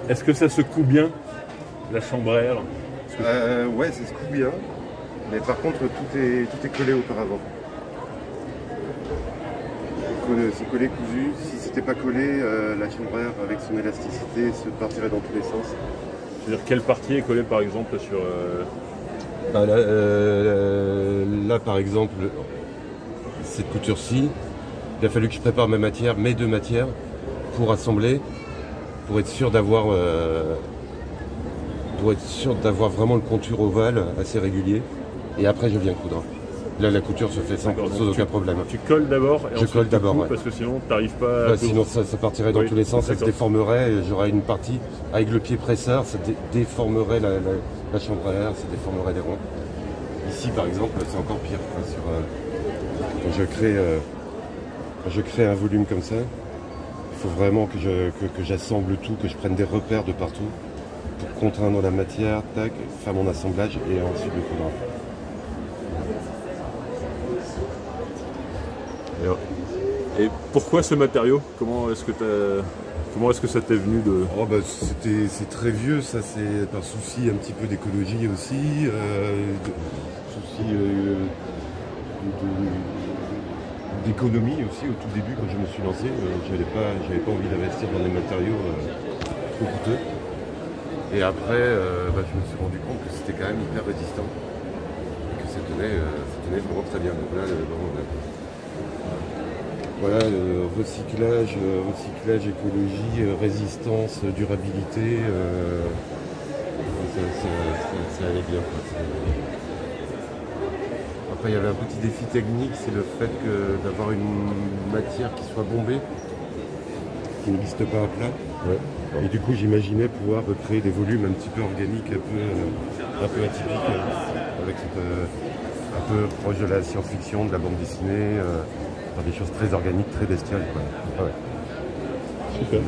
est-ce que ça se coud bien, la chambre à air? Ouais, ça se coud bien. Mais par contre, tout est collé auparavant. C'est collé cousu. Si c'était pas collé, la chambre à air avec son élasticité se partirait dans tous les sens. C'est-à-dire quelle partie est collée par exemple sur... Bah, là, par exemple, cette couture-ci, il a fallu que je prépare ma matière, mes deux matières, pour assembler, pour être sûr d'avoir vraiment le contour ovale assez régulier. Et après, je viens coudre. Là, la couture se fait sans aucun problème. Tu colles d'abord et je colle d'abord, ouais. Parce que sinon, tu n'arrives pas... Bah, sinon, ça partirait dans tous les sens, ça se déformerait. J'aurais une partie avec le pied presseur, ça déformerait la chambre à air, ça déformerait les ronds. Ici, par exemple, c'est encore pire. Quand je crée un volume comme ça, il faut vraiment que j'assemble tout, que je prenne des repères de partout pour contraindre la matière, tac, faire mon assemblage et ensuite le coudre. Et pourquoi ce matériau? Comment est-ce que ça t'est venu de... Oh bah c'est très vieux, ça c'est par souci un petit peu d'écologie aussi, souci d'économie aussi au tout début quand je me suis lancé. J'avais pas envie d'investir dans des matériaux trop coûteux. Et après je me suis rendu compte que c'était quand même hyper résistant. Et que ça tenait vraiment très bien. Donc là, voilà, recyclage, écologie, résistance, durabilité, ça allait bien. Après, il y avait un petit défi technique, c'est le fait d'avoir une matière qui soit bombée, qui n'existe pas à plat. Ouais. Et du coup, j'imaginais pouvoir créer des volumes un petit peu organiques, un peu atypiques, avec un peu proche de la science-fiction, de la bande dessinée. Des choses très organiques, très bestiales, quoi. Ouais. Super.